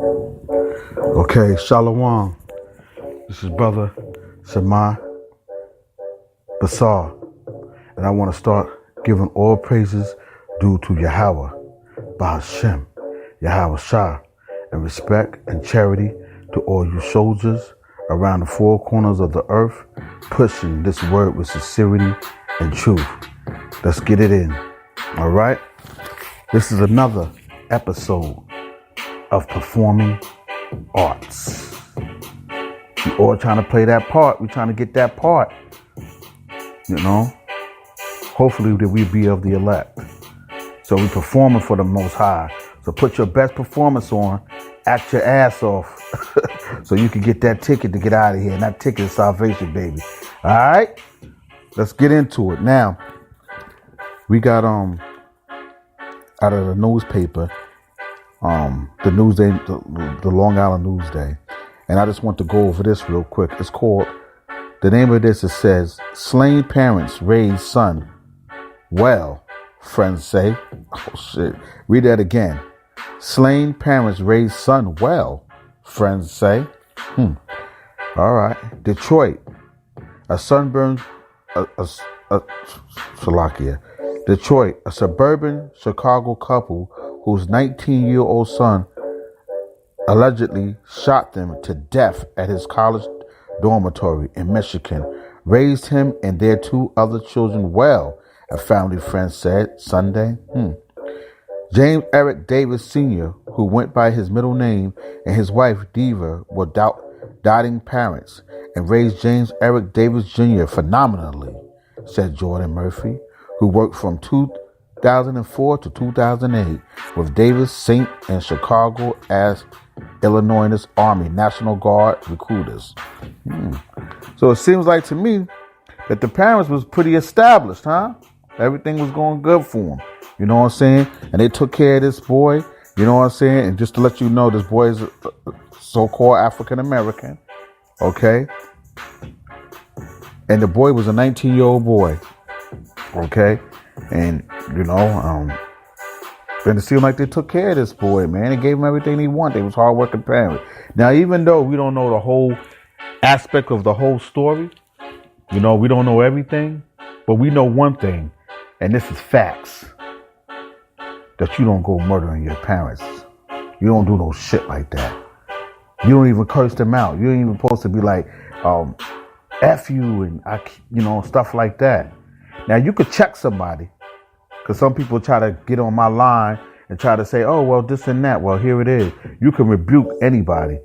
Okay, Shalom. This is Brother Shema Basar, and I want to start giving all praises due to Yahweh, Bahashem, Yahweh Shah, and respect and charity to all you soldiers around the four corners of the earth, pushing this word with sincerity and truth. Let's get it in. All right? This is another episode of Performing Arts. We all trying to play that part. We trying to get that part. You know? Hopefully that we be of the elect. So we performing for the Most High. So put your best performance on. Act your ass off. So you can get that ticket to get out of here. And that ticket is salvation, baby. All right? Let's get into it. Now, we got out of the newspaper, the Newsday, the Long Island Newsday. And I just want to go over this real quick. It's called, the name of this, it says, Slain Parents Raise Son Well, Friends Say. Oh, shit. Read that again. Slain Parents Raise Son Well, Friends Say. All right. Detroit. A sunburned, Slovakia. Detroit. A suburban Chicago couple whose 19-year-old son allegedly shot them to death at his college dormitory in Michigan, raised him and their two other children well, a family friend said Sunday. James Eric Davis Sr., who went by his middle name, and his wife Diva were doting parents and raised James Eric Davis Jr. phenomenally, said Jordan Murphy, who worked from 2004 to 2008 with Davis, St. and Chicago as Illinois Army National Guard recruiters. So it seems like to me that the parents was pretty established, huh? Everything was going good for them. You know what I'm saying? And they took care of this boy. You know what I'm saying? And just to let you know, this boy is a so-called African American. Okay? And the boy was a 19-year-old boy. Okay? And, you know, and it seemed like they took care of this boy, man. They gave him everything he wanted. They was hard-working parents. Now, even though we don't know the whole aspect of the whole story, you know, we don't know everything, but we know one thing, and this is facts, that you don't go murdering your parents. You don't do no shit like that. You don't even curse them out. You ain't even supposed to be like, F you and, you know, stuff like that. Now, you could check somebody, because some people try to get on my line and try to say, oh, well, this and that. Well, here it is. You can rebuke anybody,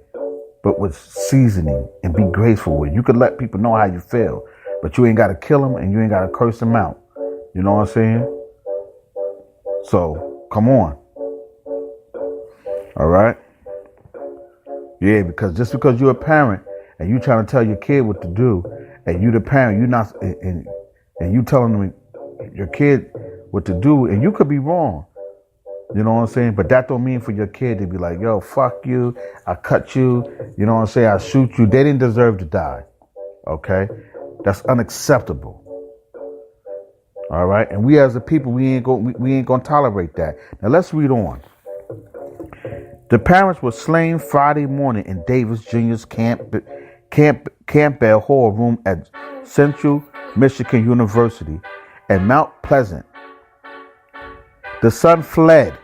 but with seasoning and be graceful with it. You can let people know how you feel, but you ain't got to kill them and you ain't got to curse them out. You know what I'm saying? So, come on. All right? Yeah, because just because you're a parent and you trying to tell your kid what to do, and you the parent, you not, and you telling them your kid what to do, and you could be wrong. You know what I'm saying? But that don't mean for your kid to be like, yo, fuck you, I cut you, you know what I'm saying, I shoot you. They didn't deserve to die. Okay? That's unacceptable. All right? And we as a people, we ain't gonna tolerate that. Now let's read on. The parents were slain Friday morning in Davis Jr.'s Campbell Hall room at Central Michigan University at Mount Pleasant. The son fled.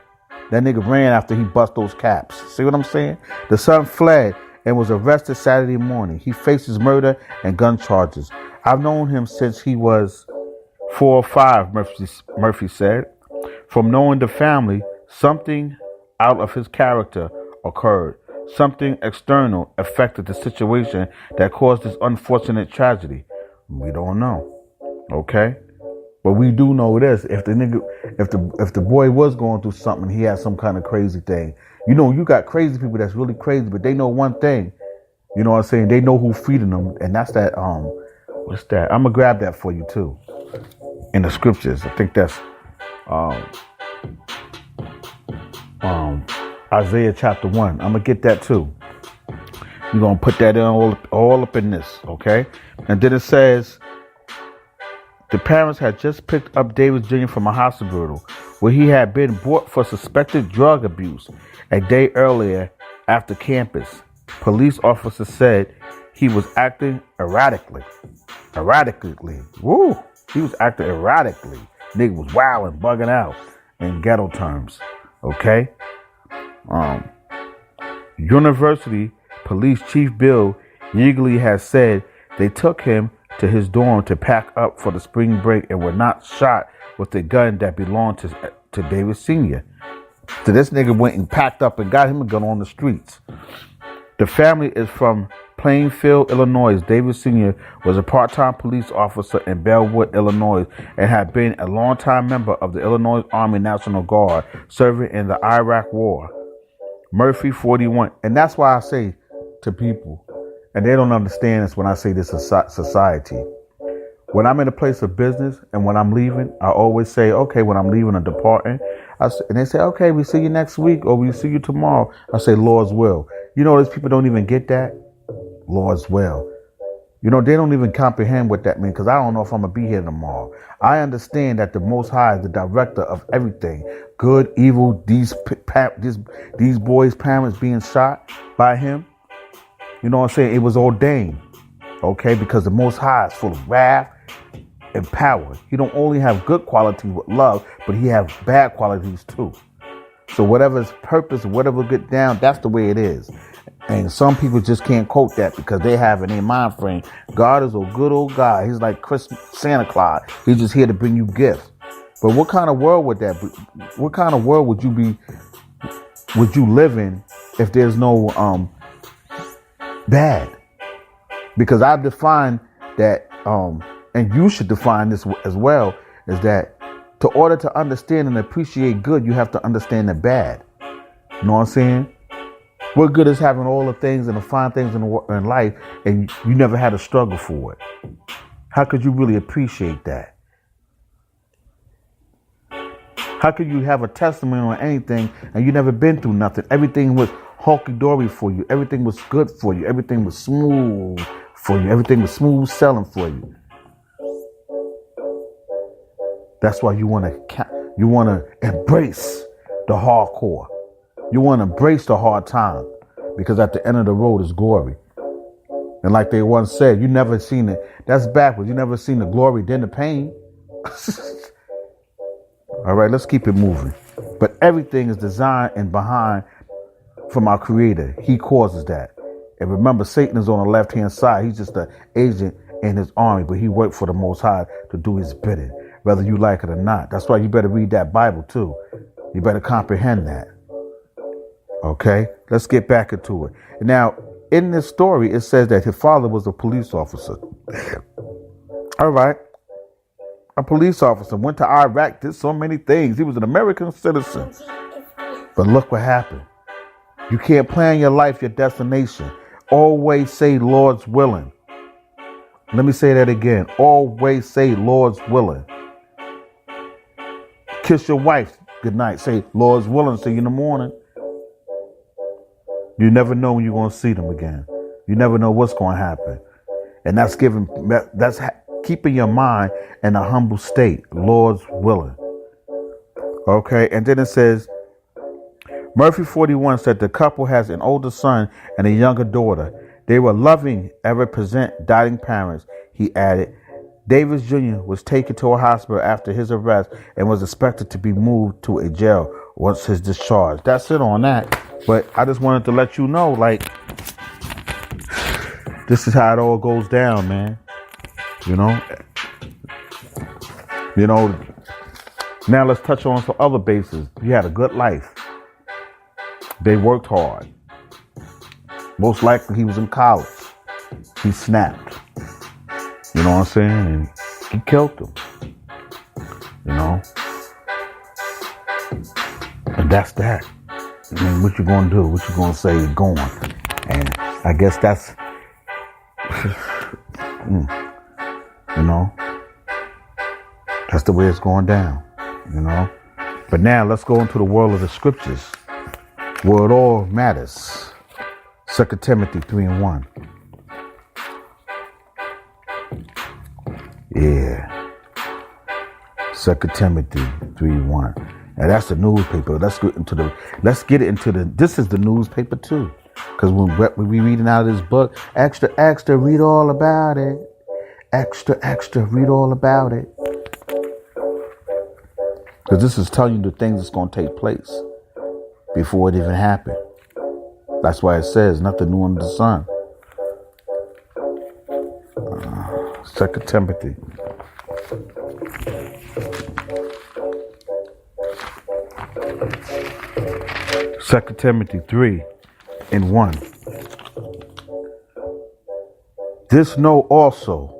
That nigga ran after he bust those caps. See what I'm saying? The son fled and was arrested Saturday morning. He faces murder and gun charges. I've known him since he was 4 or 5, Murphy said. From knowing the family, something out of his character occurred. Something external affected the situation that caused this unfortunate tragedy. We don't know. Okay? But we do know this: if the boy was going through something, he had some kind of crazy thing. You know, you got crazy people that's really crazy, but they know one thing. You know what I'm saying? They know who's feeding them, and that's that. What's that? I'm gonna grab that for you too. In the scriptures, I think that's Isaiah chapter 1. I'm gonna get that too. You're gonna put that in all up in this, okay? And then it says, the parents had just picked up Davis Jr. from a hospital where he had been brought for suspected drug abuse a day earlier after campus. Police officers said he was acting erratically. Woo! He was acting erratically. Nigga was wilding, bugging out in ghetto terms. Okay? University Police Chief Bill Yeagley has said they took him to his dorm to pack up for the spring break and were not shot with a gun that belonged to Davis Sr. So this nigga went and packed up and got him a gun on the streets. The family is from Plainfield, Illinois. Davis Sr. was a part-time police officer in Bellwood, Illinois, and had been a longtime member of the Illinois Army National Guard, serving in the Iraq War. Murphy, 41. And that's why I say to people, and they don't understand this when I say this is society. When I'm in a place of business and when I'm leaving, I always say, okay, when I'm leaving a department, and they say, okay, we see you next week or we see you tomorrow. I say, Lord's will. You know, those people don't even get that. Lord's will. You know, they don't even comprehend what that means because I don't know if I'm going to be here tomorrow. I understand that the Most High is the director of everything. Good, evil, these boys' parents being shot by him. You know what I'm saying? It was ordained. Okay, because the Most High is full of wrath and power. He don't only have good qualities with love, but he has bad qualities too. So whatever his purpose, whatever get down, that's the way it is. And some people just can't quote that because they have in their mind frame, God is a good old guy. He's like Santa Claus. He's just here to bring you gifts. But what kind of world would that be? What kind of world would you live in if there's no bad? Because I define that, and you should define this as well, is that to order to understand and appreciate good, you have to understand the bad. You know what I'm saying? What good is having all the things and the fine things in life and you never had a struggle for it? How could you really appreciate that? How could you have a testimony on anything and you never been through nothing? Everything was hunky-dory for you. Everything was good for you. Everything was smooth for you. Everything was smooth selling for you. That's why you want to embrace the hardcore. You want to embrace the hard time because at the end of the road is glory. And like they once said, you never seen it. That's backwards. You never seen the glory, then the pain. All right, let's keep it moving. But everything is designed and behind from our Creator. He causes that. And remember, Satan is on the left-hand side. He's just an agent in his army, but he worked for the Most High to do his bidding, whether you like it or not. That's why you better read that Bible, too. You better comprehend that. Okay, let's get back into it. Now, in this story, it says that his father was a police officer. All right. A police officer went to Iraq, did so many things. He was an American citizen. But look what happened. You can't plan your life, your destination. Always say Lord's willing. Let me say that again. Always say Lord's willing. Kiss your wife goodnight. Say Lord's willing. See you in the morning. You never know when you're going to see them again. You never know what's going to happen. And that's keeping your mind in a humble state. Lord's willing. Okay. And then it says, Murphy 41 said the couple has an older son and a younger daughter. They were loving and represent dying parents. He added, Davis Jr. was taken to a hospital after his arrest and was expected to be moved to a jail once his discharge. That's it on that. But I just wanted to let you know, like, this is how it all goes down, man. You know, now let's touch on some other bases. You had a good life. They worked hard. Most likely he was in college. He snapped. You know what I'm saying? And he killed them. You know? And that's that. I mean, what you gonna do? What you gonna say you're going? And I guess that's, you know, that's the way it's going down, you know? But now let's go into the world of the scriptures, where it all matters. 2 Timothy 3:1. Yeah. 2 Timothy 3:1. Now that's the newspaper. Let's get into this is the newspaper too. Because when we reading out of this book, extra, read all about it. Extra, read all about it. Because this is telling you the things that's going to take place before it even happened. That's why it says nothing new under the sun. 2 Timothy. Second Timothy 3:1. This know also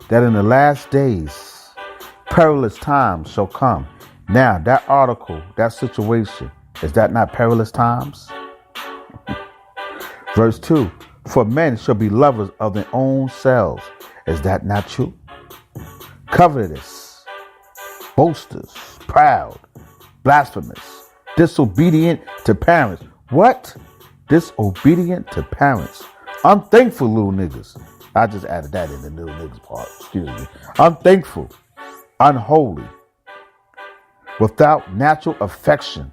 that in the last days perilous times shall come. Now that article, that situation, is that not perilous times? Verse 2. For men shall be lovers of their own selves. Is that not true? Covetous, boasters, proud, blasphemous, disobedient to parents. What? Disobedient to parents. Unthankful little niggas. I just added that in the little niggas part. Excuse me. Unthankful, unholy, without natural affection.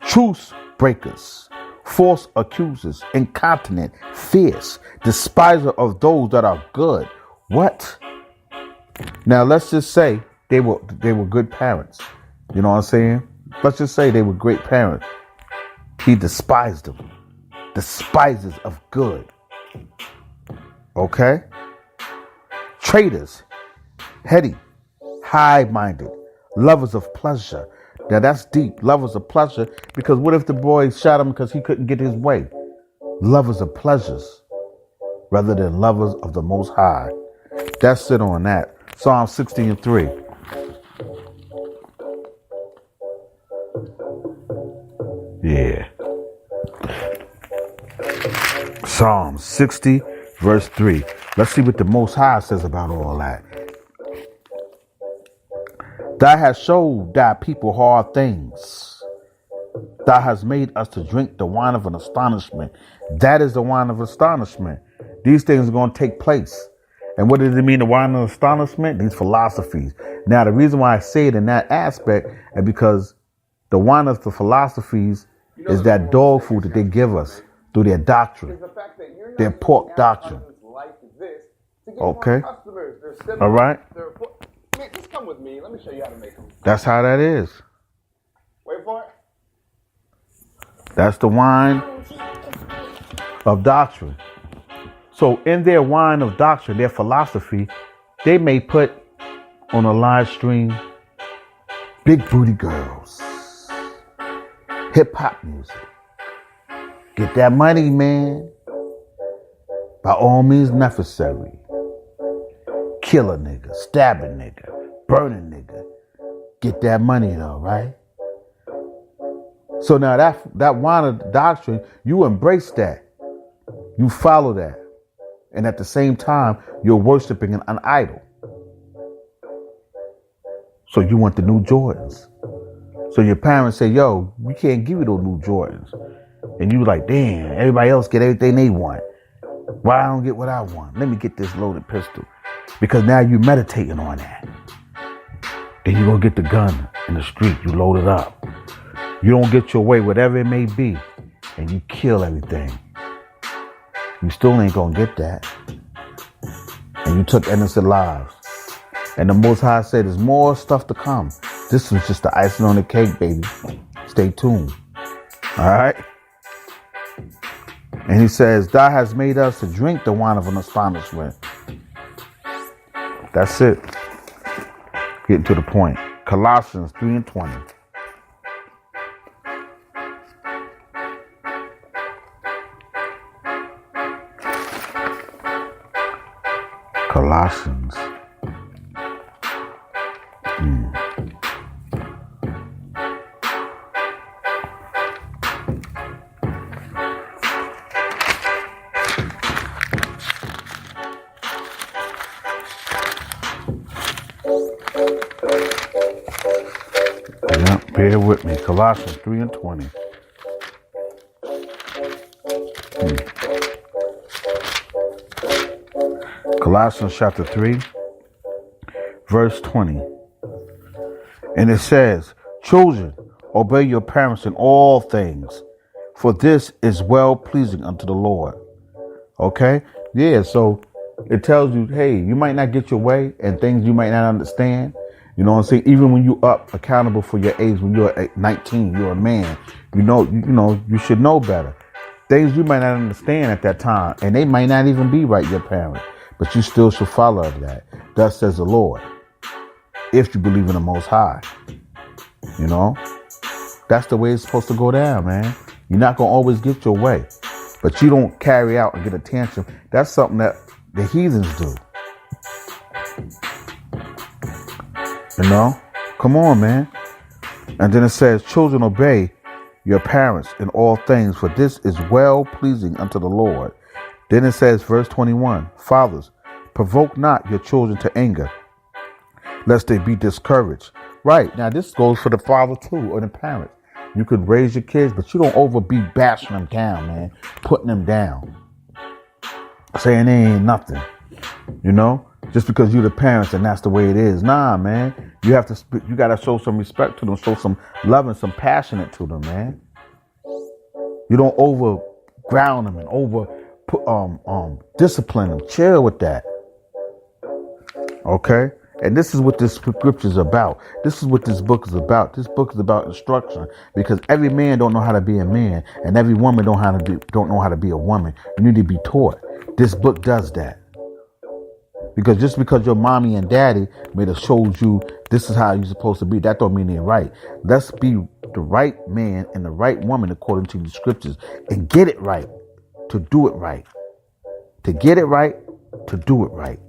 Truce breakers, false accusers, incontinent, fierce, despiser of those that are good. What? Now let's just say they were good parents. You know what I'm saying? Let's just say they were great parents. He despised them. Despisers of good. Okay? Traitors, heady, high-minded, lovers of pleasure. Now that's deep. Lovers of pleasure. Because what if the boy shot him because he couldn't get his way? Lovers of pleasures rather than lovers of the Most High. That's it on that. Psalm 60:3. Yeah. Psalm 60 verse 3. Let's see what the Most High says about all that. Thou hast showed thy people hard things. Thou hast made us to drink the wine of an astonishment. That is the wine of astonishment. These things are going to take place. And what does it mean, the wine of astonishment? These philosophies. Now, the reason why I say it in that aspect is because the wine of the philosophies is that dog food that they give us through their doctrine, their pork doctrine. Okay. All right. Man, just come with me. Let me show you how to make them. That's how that is. Wait for it. That's the wine of doctrine. So in their wine of doctrine, their philosophy, they may put on a live stream big booty girls, hip hop music. Get that money, man. By all means necessary. Kill a nigga, stab a nigga, burn a nigga. Get that money though, right? So now that wine of doctrine, you embrace that. You follow that. And at the same time, you're worshiping an idol. So you want the new Jordans. So your parents say, yo, we can't give you those new Jordans. And you like, damn, everybody else get everything they want. Why I don't get what I want? Let me get this loaded pistol. Because now you're meditating on that. Then you go get the gun in the street. You load it up. You don't get your way, whatever it may be. And you kill everything. You still ain't going to get that. And you took innocent lives. And the Most High said there's more stuff to come. This was just the icing on the cake, baby. Stay tuned. All right? And he says, thou hast made us to drink the wine of an astonishment. That's it. Getting to the point. Colossians 3:20. Colossians. Yeah, bear with me. Colossians 3:20. Colossians chapter 3, verse 20. And it says, children, obey your parents in all things, for this is well pleasing unto the Lord. Okay? Yeah, so it tells you, hey, you might not get your way and things you might not understand. You know what I'm saying? Even when you up accountable for your age, when you're 19, you're a man. You should know better. Things you might not understand at that time, and they might not even be right, your parent, but you still should follow that. Thus says the Lord. If you believe in the Most High, that's the way it's supposed to go down, man. You're not gonna always get your way, but you don't carry out and get a tantrum. That's something that the heathens do. Come on, man. And then it says, children, obey your parents in all things, for this is well pleasing unto the Lord. Then it says, verse 21, fathers, provoke not your children to anger, lest they be discouraged. Right. Now, this goes for the father, too, or the parents. You could raise your kids, but you don't be bashing them down, man, putting them down, saying they ain't nothing, just because you're the parents and that's the way it is. Nah, man, you got to show some respect to them, show some love and some passionate to them, man. You don't over ground them and over discipline them. Chill with that. Okay? And this is what this scripture is about. This is what this book is about. This book is about instruction, because every man don't know how to be a man, and every woman don't know how to be a woman. You need to be taught. This book does that. Because just because your mommy and daddy may have showed you this is how you're supposed to be, that don't mean they're right. Let's be the right man and the right woman according to the scriptures and get it right, to do it right. To get it right, to do it right.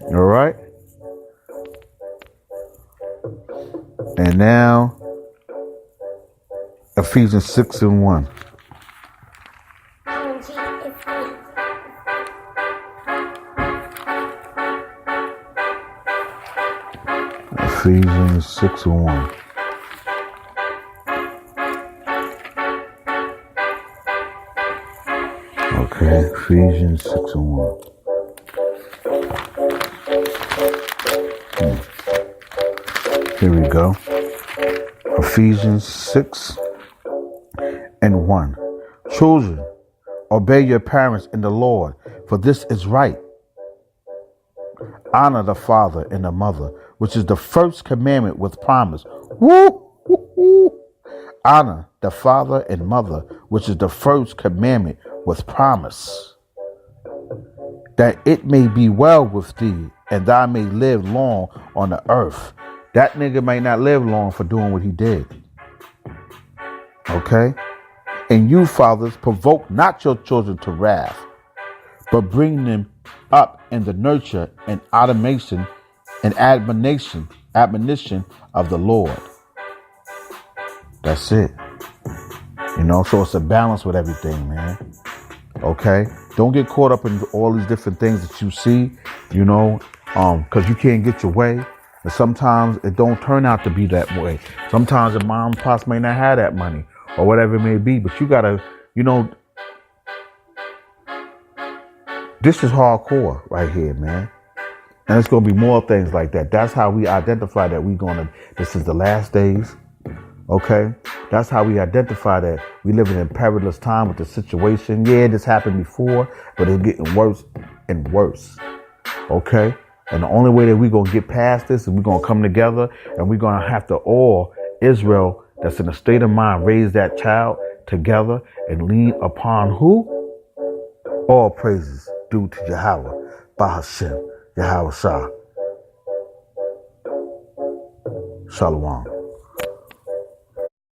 All right? And now, Ephesians 6:1. Ephesians 6:1. Okay, Ephesians 6:1. Here we go. Ephesians 6:1. Children, obey your parents in the Lord, for this is right. Honor the father and the mother, which is the first commandment with promise. Woo! Woo, woo. Honor the father and mother, which is the first commandment with promise, that it may be well with thee, and thou may live long on the earth. That nigga might not live long for doing what he did. Okay? And you, fathers, provoke not your children to wrath, but bring them up in the nurture and admonition of the Lord. That's it. So it's a balance with everything, man. Okay? Don't get caught up in all these different things that you see, because you can't get your way. And sometimes it don't turn out to be that way. Sometimes your mom and pops may not have that money or whatever it may be, but you gotta, this is hardcore right here, man. And it's gonna be more things like that. That's how we identify that this is the last days. Okay? That's how we identify that we living in perilous time with the situation. Yeah, this happened before, but it's getting worse and worse. Okay? And the only way that we're going to get past this is we're going to come together, and we're going to have to all Israel that's in a state of mind raise that child together and lean upon who? All praises due to Yahweh, Bahashem, Yahweh Shah. Shalom.